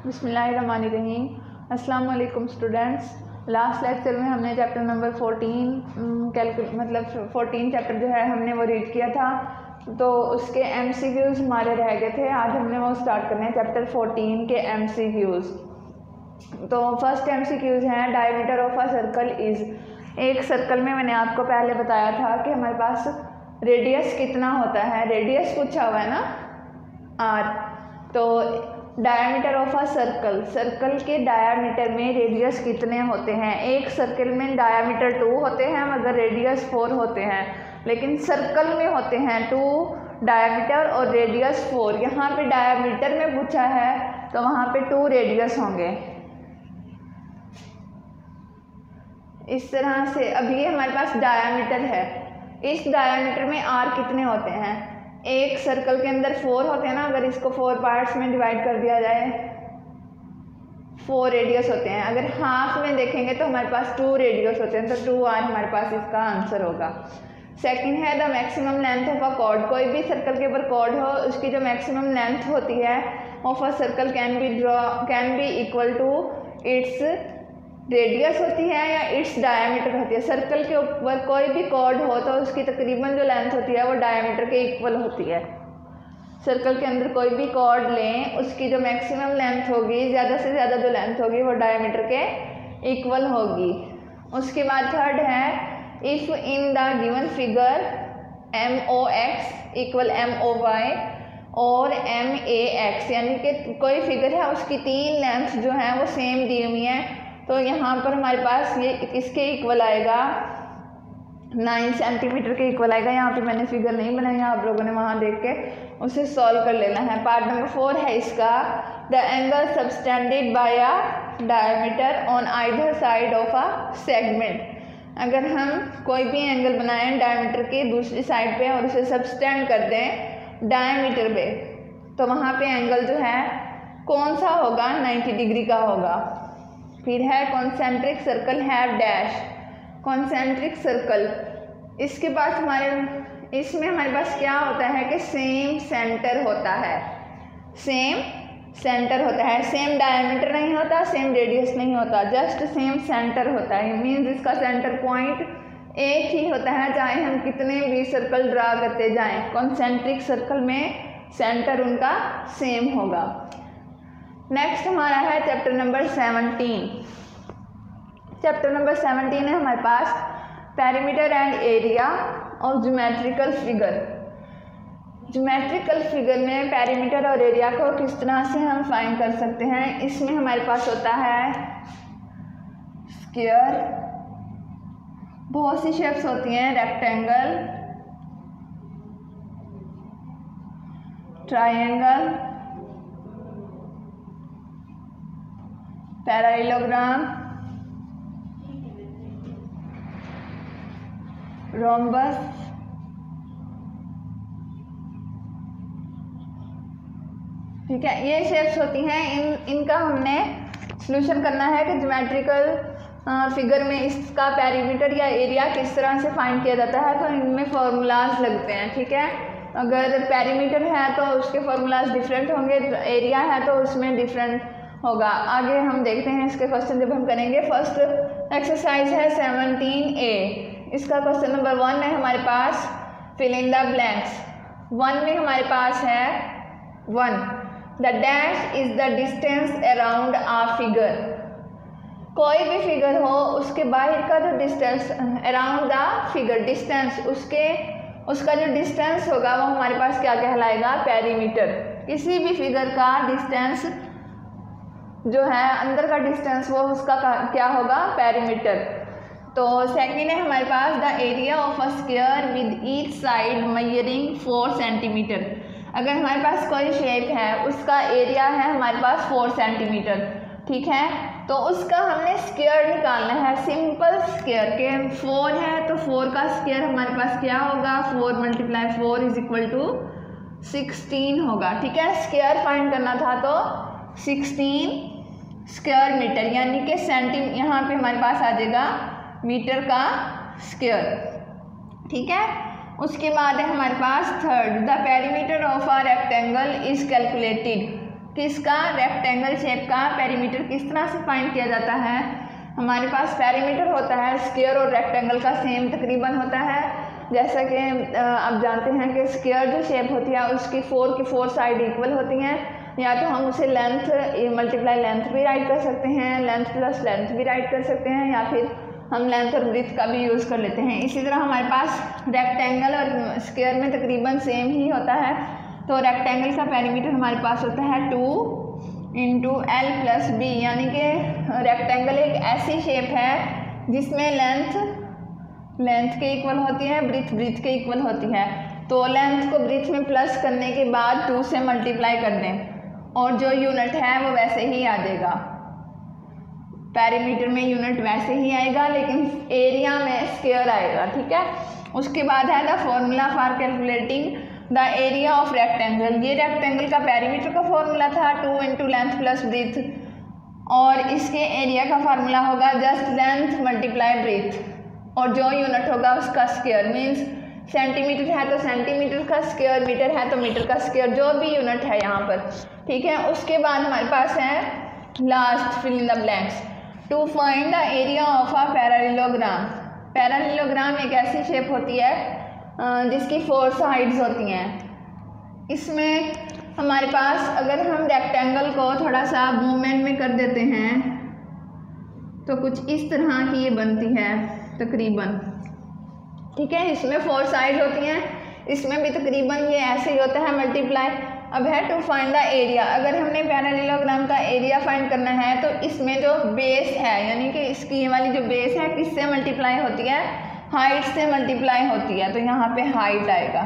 बिस्मिल्लाहिर्रहमानिर्रहीम। अस्सलाम वालेकुम स्टूडेंट्स। लास्ट लेक्चर में हमने चैप्टर नंबर 14 चैप्टर जो है हमने वो रीड किया था, तो उसके MCQs हमारे रह गए थे। आज हमने वो स्टार्ट करने हैं चैप्टर 14 के MCQs। तो फर्स्ट MCQs हैं diameter of a circle is. एक सर्कल में मैंने आपको पहले बताया था कि हमारे पास रेडियस कितना होता है, रेडियस पूछा हुआ है ना R। तो diameter of a circle, circle के डायमीटर में रेडियस कितने होते हैं। एक सर्कल में डायमीटर 2 होते हैं मगर रेडियस 4 होते हैं, लेकिन सर्कल में होते हैं 2 डायमीटर और रेडियस 4। यहाँ पे डायमीटर में पूछा है तो वहाँ पे 2 रेडियस होंगे। इस तरह से अब ये हमारे पास डायमीटर है, इस डायमीटर में R कितने होते हैं। एक सर्कल के अंदर 4 होते हैं ना, अगर इसको 4 पार्ट्स में डिवाइड कर दिया जाए 4 रेडियस होते हैं। अगर हाफ में देखेंगे तो हमारे पास 2 रेडियस होते हैं, तो 2R हमारे पास इसका आंसर होगा। सेकंड है the maximum length of a cord. कोई भी सर्कल के ऊपर कॉर्ड हो, उसकी जो मैक्सिमम लेंथ होती है of a circle can be equal to its radius होती है या इट्स डायमीटर होती है। सर्कल के ऊपर कोई भी कॉर्ड हो तो उसकी तकरीबन जो लेंथ होती है वो डायमीटर के इक्वल होती है। सर्कल के अंदर कोई भी कॉर्ड लें, उसकी जो मैक्सिमम लेंथ होगी, ज़्यादा से ज़्यादा जो लेंथ होगी वो डायमीटर के इक्वल होगी। उसके बाद थर्ड है if in the given figure MOX equal MOY और MAX, यानी कि कोई फिगर है उसकी 3 लेंथ जो है वो सेम दी हुई है, तो यहाँ पर हमारे पास ये इसके इक्वल आएगा 9 सेंटीमीटर के इक्वल आएगा। यहाँ पे मैंने फिगर नहीं बनाई, आप लोगों ने वहाँ देख के उसे सॉल्व कर लेना है। पार्ट नंबर 4 है इसका the angle subtended bye a diameter on either side of a segment. अगर हम कोई भी एंगल बनाएं डायमीटर की दूसरी साइड पे और उसे सबटेंड कर दें डायमीटर पे, तो वहाँ पे एंगल जो है कौन सा होगा, 90 डिग्री का होगा। फिर है concentric circle have dash. Concentric circle, इसके पास इसमें हमारे पास क्या होता है कि सेम सेंटर होता है, सेम सेंटर होता है, सेम डायमीटर नहीं होता, सेम रेडियस नहीं होता, जस्ट सेम सेंटर होता है। मीन्स इसका सेंटर पॉइंट एक ही होता है चाहे हम कितने भी सर्कल ड्रा करते जाएं। कॉन्सेंट्रिक सर्कल में सेंटर उनका सेम होगा। नेक्स्ट हमारा है चैप्टर नंबर 17। चैप्टर नंबर 17 है हमारे पास पेरीमीटर एंड एरिया और ज्योमेट्रिकल फिगर। ज्योमेट्रिकल फिगर में पेरीमीटर और एरिया को किस तरह से हम फाइंड कर सकते हैं। इसमें हमारे पास होता है स्क्वायर, बहुत सी शेप्स होती हैं, रेक्टेंगल, ट्रायंगल, पैरेललोग्राम, रोम्बस, ठीक है, ये शेप्स होती हैं। इनका हमने सॉल्यूशन करना है कि ज्योमेट्रिकल फिगर में इसका पेरीमीटर या एरिया किस तरह से फाइंड किया जाता है। तो इनमें फार्मूलाज लगते हैं, ठीक है। अगर पेरीमीटर है तो उसके फार्मूलाज डिफरेंट होंगे, एरिया है तो उसमें डिफरेंट होगा। आगे हम देखते हैं इसके क्वेश्चन जब हम करेंगे। फर्स्ट एक्सरसाइज है 17A। इसका क्वेश्चन नंबर 1 है हमारे पास फिल इन द ब्लैंक्स। 1 में हमारे पास है 1 the dash is the distance around a figure. कोई भी फिगर हो उसके बाहर का जो distance around the figure, distance उसका जो डिस्टेंस होगा वो हमारे पास क्या कहलाएगा, पेरीमीटर। किसी भी फिगर का डिस्टेंस जो है अंदर का डिस्टेंस वो उसका क्या होगा, पेरीमीटर। तो सेकंड है हमारे पास the area of a square with each side measuring 4 centimetre. अगर हमारे पास कोई शेप है उसका एरिया है हमारे पास 4 सेंटीमीटर, ठीक है, तो उसका हमने स्क्वायर निकालना है। सिंपल स्क्वायर के 4 है तो 4 का स्क्वायर हमारे पास क्या होगा, 4 × 4 इज इक्वल टू 16 होगा, ठीक है। स्क्वायर फाइंड करना था तो 16 स्क्वायर मीटर, यानी कि यहाँ पे हमारे पास आ जाएगा मीटर का स्क्वायर, ठीक है। उसके बाद है हमारे पास third the perimeter of a rectangle is calculated. किसका, रेक्टेंगल शेप का पेरीमीटर किस तरह से फाइंड किया जाता है। हमारे पास पेरीमीटर होता है स्क्वायर और रेक्टेंगल का सेम तकरीबन होता है। जैसा कि आप जानते हैं कि स्क्वायर जो शेप होती है उसकी 4 की 4 साइड इक्वल होती हैं, या तो हम उसे लेंथ मल्टीप्लाई लेंथ भी राइट कर सकते हैं, लेंथ प्लस लेंथ भी राइट कर सकते हैं, या फिर हम लेंथ और ब्रीथ का भी यूज़ कर लेते हैं। इसी तरह हमारे पास रेक्टेंगल और स्क्वायर में तकरीबन सेम ही होता है। तो रेक्टेंगल का पेरीमीटर हमारे पास होता है 2 × L + B, यानी कि रेक्टेंगल एक ऐसी शेप है जिसमें लेंथ के इक्वल होती है, ब्रीथ के इक्वल होती है। तो लेंथ को ब्रीथ में प्लस करने के बाद 2 से मल्टीप्लाई कर दें और जो यूनिट है वो वैसे ही आ जाएगा। पेरीमीटर में यूनिट वैसे ही आएगा लेकिन एरिया में स्क्वायर आएगा, ठीक है। उसके बाद है the formula for calculating the area of rectangle. ये रेक्टेंगल का पेरीमीटर का फॉर्मूला था 2 × लेंथ प्लस ब्रीथ, और इसके एरिया का फार्मूला होगा जस्ट लेंथ मल्टीप्लाई ब्रीथ, और जो यूनिट होगा उसका स्क्वायर। मीन्स सेंटीमीटर है तो सेंटीमीटर का स्क्वायर, मीटर है तो मीटर का स्क्वायर, जो भी यूनिट है यहाँ पर, ठीक है। उसके बाद हमारे पास है last fill in the blanks to find the area of a parallelogram. Parallelogram एक ऐसी शेप होती है जिसकी 4 साइड्स होती हैं। इसमें हमारे पास अगर हम रेक्टेंगल को थोड़ा सा मूवमेंट में कर देते हैं तो कुछ इस तरह की ये बनती है तकरीबन, ठीक है। इसमें 4 साइड होती हैं, इसमें भी तकरीबन ये ऐसे ही होता है मल्टीप्लाई। अब है टू फाइंड द एरिया। अगर हमने पैरेललोग्राम का एरिया फाइंड करना है तो इसमें जो बेस है, यानी कि इसकी ये वाली जो बेस है किससे मल्टीप्लाई होती है, हाइट से मल्टीप्लाई होती है, तो यहाँ पे हाइट आएगा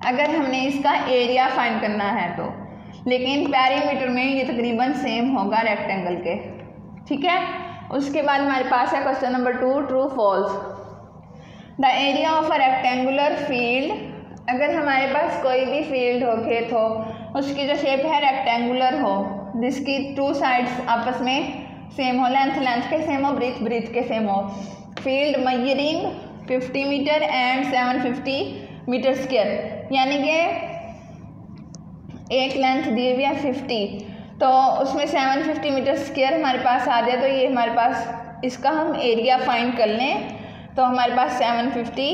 अगर हमने इसका एरिया फाइंड करना है तो। लेकिन पेरीमीटर में ये तकरीबन सेम होगा रेक्टेंगल के, ठीक है। उसके बाद हमारे पास है question number 2, true false. The area of a rectangular field. अगर हमारे पास कोई भी फील्ड हो, खेत हो, उसकी जो शेप है रेक्टेंगुलर हो, जिसकी 2 साइड्स आपस में सेम हो, लेंथ के सेम हो, ब्रीथ के सेम हो। Field measuring 50 meter and 750 meter square, यानी कि एक लेंथ दी हुई है 50, तो उसमें 750 मीटर स्क्वायर हमारे पास आ जाए, तो ये हमारे पास इसका हम एरिया फाइंड कर लें तो हमारे पास 750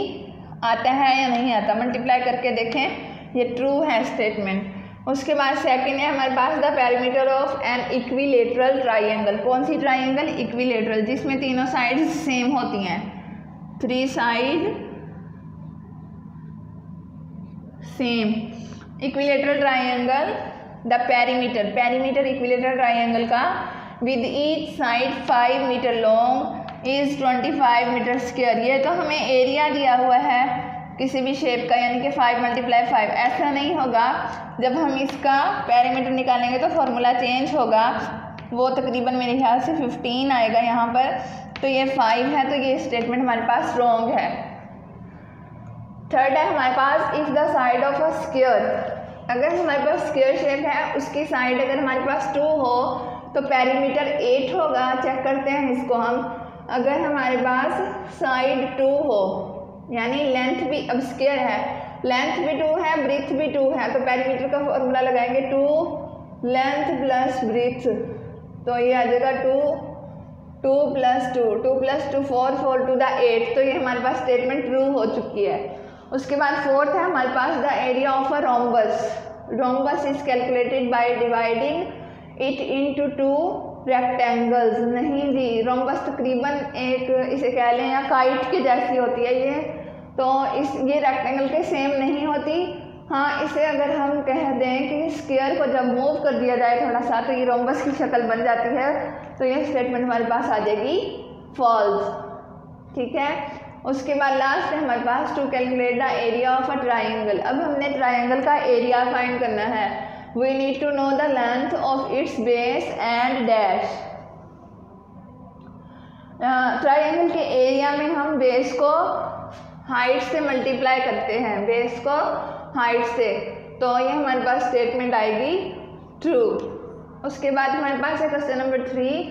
आता है या नहीं आता, मल्टीप्लाई करके देखें, ये ट्रू है स्टेटमेंट। उसके बाद सेकंड है हमारे पास the perimeter of an equilateral triangle. कौन सी ट्राइंगल, इक्विलेटरल, जिसमें तीनों साइड्स सेम होती हैं, 3 side same. Equilateral triangle the perimeter equilateral triangle का with each side 5 metre long is 25 metre square. ये तो हमें एरिया दिया हुआ है किसी भी शेप का, यानी कि 5 × 5। ऐसा नहीं होगा, जब हम इसका पेरीमीटर निकालेंगे तो फॉर्मूला चेंज होगा, वो तकरीबन मेरे ख्याल से 15 आएगा यहाँ पर, तो ये 5 है, तो ये स्टेटमेंट हमारे पास रॉन्ग है। थर्ड है हमारे पास if the side of a square. अगर हमारे पास स्क्वायर शेप है, उसकी साइड अगर हमारे पास 2 हो तो पेरीमीटर 8 होगा। चेक करते हैं इसको हम। अगर हमारे पास साइड 2 हो, यानी लेंथ भी, अब स्क्वायर है, लेंथ भी 2 है, ब्रीथ भी 2 है, तो पेरीमीटर का फॉर्मूला लगाएंगे 2 लेंथ प्लस ब्रीथ, तो ये आ जाएगा 2 + 2 2 + 2 4 4 to the 8, तो ये हमारे पास स्टेटमेंट ट्रू हो चुकी है। उसके बाद फोर्थ है हमारे पास the area of a rhombus. Rhombus is calculated by dividing it into 2 rectangles. नहीं जी, रोम्बस तकरीबन एक, इसे कह लें या काइट के जैसी होती है ये, तो ये रेक्टेंगल के सेम नहीं होती। हाँ, इसे अगर हम कह दें कि स्क्वायर को जब मूव कर दिया जाए थोड़ा सा तो ये रोम्बस की शक्ल बन जाती है, तो ये स्टेटमेंट हमारे पास आ जाएगी फॉल्स, ठीक है। उसके बाद लास्ट है हमारे पास to calculate the area of a triangle. अब हमने ट्राइंगल का एरिया फाइंड करना है। We need to know the length of its base and dash। Triangle के एरिया में हम बेस को हाइट से मल्टीप्लाई करते हैं, बेस को हाइट से, तो ये हमारे पास स्टेटमेंट आएगी ट्रू। उसके बाद हमारे पास है question number 3,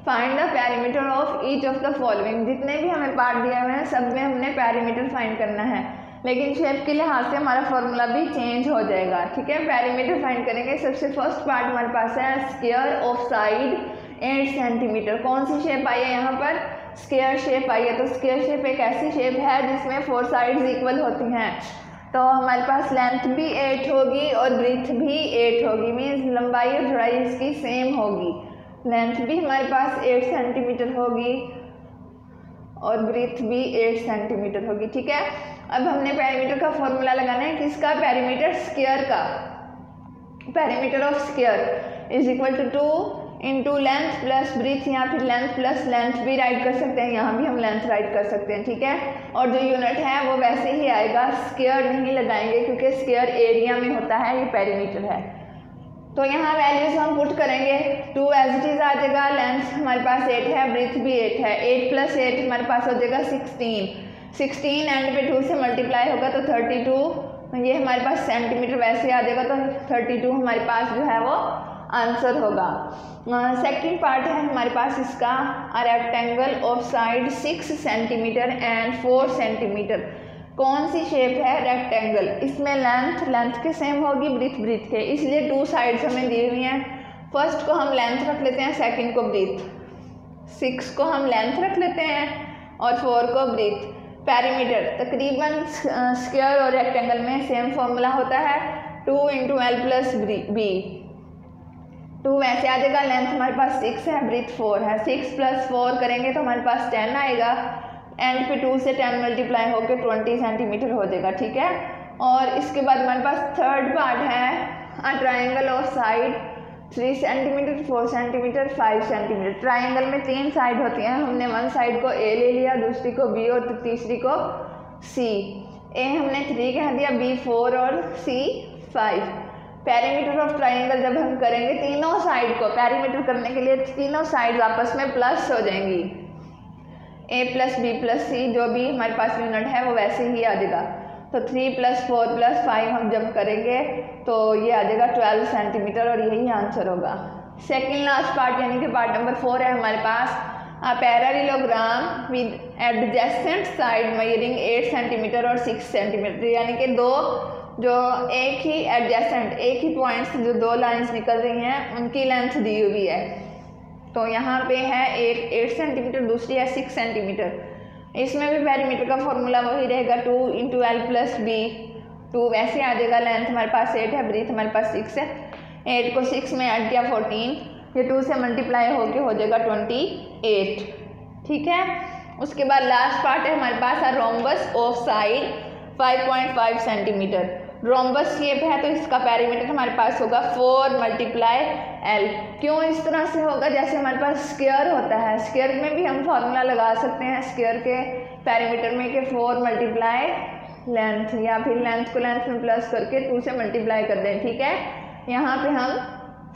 find the perimeter of each of the following. जितने भी हमें पार्ट दिया हुए हैं सब में हमने पेरीमीटर फाइंड करना है। लेकिन शेप के लिहाज से हमारा फॉर्मूला भी चेंज हो जाएगा। ठीक है, पेरीमीटर फाइंड करेंगे। सबसे फर्स्ट पार्ट हमारे पास है स्क्वायर ऑफ साइड 8 सेंटीमीटर। कौन सी शेप आई है यहाँ पर? स्क्वायर शेप आई है। तो स्क्वायर शेप एक ऐसी शेप है जिसमें 4 साइड्स इक्वल होती हैं। तो हमारे पास लेंथ भी 8 होगी और ब्रीथ भी 8 होगी, मीन्स लंबाई और चौड़ाई इसकी सेम होगी। लेंथ भी हमारे पास 8 सेंटीमीटर होगी और ब्रीथ भी 8 सेंटीमीटर होगी। ठीक है, अब हमने पेरीमीटर का फॉर्मूला लगाना है। किसका? पेरीमीटर स्क्वायर का। Perimeter of square is equal to 2 into length plus breadth, या फिर लेंथ प्लस लेंथ भी राइट कर सकते हैं, यहाँ भी हम लेंथ राइट कर सकते हैं। ठीक है, और जो यूनिट है वो वैसे ही आएगा, स्क्वायर नहीं लगाएंगे क्योंकि स्क्वायर एरिया में होता है, ये पेरीमीटर है। तो यहाँ वैल्यूज हम पुट करेंगे। 2 एज इट इज आ जाएगा, लेंथ हमारे पास 8 है, ब्रीथ भी 8 है। 8 प्लस 8 हमारे पास हो जाएगा 16 एंड पे 2 से मल्टीप्लाई होगा तो 32, ये हमारे पास सेंटीमीटर वैसे आ जाएगा, तो 32 हमारे पास जो है वो आंसर होगा। सेकंड पार्ट है हमारे पास इसका, a rectangle of side 6 centimetre and 4 centimetre. कौन सी शेप है? रेक्टेंगल। इसमें लेंथ के सेम होगी, ब्रीथ के, इसलिए 2 साइड्स हमें दी हुई हैं। फर्स्ट को हम लेंथ रख लेते हैं, सेकंड को ब्रीथ। 6 को हम लेंथ रख लेते हैं और 4 को ब्रीथ। पेरीमीटर तकरीबन स्क्वायर और रेक्टेंगल में सेम फॉर्मूला होता है, 2 इंटू एल प्लस बी। 2 वैसे आ जाएगा, लेंथ हमारे पास 6 है, ब्रीथ 4 है। 6 प्लस 4 करेंगे तो हमारे पास 10 आएगा, एंड पे 2 से 10 मल्टीप्लाई होकर 20 सेंटीमीटर हो जाएगा। ठीक है, और इसके बाद हमारे पास थर्ड पार्ट है, a triangle of side 3 centimetre 4 centimetre 5 centimetre. Triangle में 3 साइड होती हैं, हमने 1 साइड को ए ले लिया, दूसरी को बी और तीसरी को सी। ए हमने 3 कह दिया, बी 4 और सी 5। पेरीमीटर ऑफ ट्राइंगल जब हम करेंगे, तीनों साइड को पेरीमीटर करने के लिए तीनों साइड आपस में प्लस हो जाएंगी। ए प्लस बी प्लस सी, जो भी हमारे पास यूनिट है वो वैसे ही आ जाएगा। तो 3 प्लस 4 प्लस 5 हम जब करेंगे तो ये आ जाएगा 12 सेंटीमीटर, और यही आंसर होगा। सेकेंड लास्ट पार्ट यानी कि पार्ट नंबर 4 है हमारे पास, a parallelogram with adjacent side measuring 8 centimetre और 6 सेंटीमीटर। यानी कि दो जो एक ही एडजेसेंट, एक ही पॉइंट से जो 2 लाइंस निकल रही हैं उनकी लेंथ दी हुई है। तो यहाँ पे है एक 8 सेंटीमीटर, दूसरी है 6 सेंटीमीटर। इसमें भी पेरीमीटर का फॉर्मूला वही रहेगा, 2 इंटू एल प्लस बी। 2 वैसे आ जाएगा, लेंथ हमारे पास 8 है, ब्रीथ हमारे पास 6 है। 8 को 6 में ऐड किया 14, ये 2 से मल्टीप्लाई होके हो जाएगा 28। ठीक है, उसके बाद लास्ट पार्ट है हमारे पास, a rhombus of side 5.5 centimetre. Rhombus shape है तो इसका पेरीमीटर हमारे पास होगा 4 मल्टीप्लाई एल। क्यों इस तरह से होगा? जैसे हमारे पास स्क्वायर होता है, स्क्वायर में भी हम फॉर्मूला लगा सकते हैं स्क्वायर के पेरीमीटर में कि 4 मल्टीप्लाई लेंथ, या फिर लेंथ को लेंथ में प्लस करके 2 से मल्टीप्लाई कर दें। ठीक है, यहाँ पे हम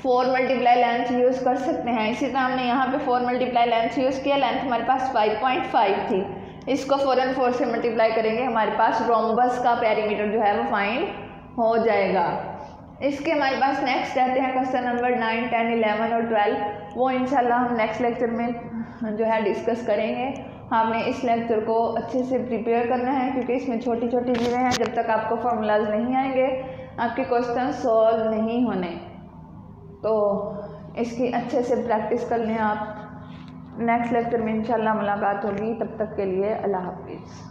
4 मल्टीप्लाई लेंथ यूज़ कर सकते हैं। इसी तरह हमने यहाँ पे 4 मल्टीप्लाई लेंथ यूज़ किया, लेंथ हमारे पास 5.5 थी, इसको 4 और 4 से मल्टीप्लाई करेंगे, हमारे पास रोम्बस का पेरीमीटर जो है वो फाइंड हो जाएगा। इसके हमारे पास नेक्स्ट रहते हैं क्वेश्चन नंबर 9, 10, 11 और 12। वो इंशाल्लाह हम नेक्स्ट लेक्चर में जो है डिस्कस करेंगे। आपने इस लेक्चर को अच्छे से प्रिपेयर करना है क्योंकि इसमें छोटी छोटी चीज़ें हैं, जब तक आपको फार्मूलाज नहीं आएंगे आपके क्वेश्चन सॉल्व नहीं होने। तो इसकी अच्छे से प्रैक्टिस कर लें आप। नेक्स्ट लेक्चर में इंशाल्लाह मुलाकात होगी, तब तक के लिए अल्लाह हाफिज़।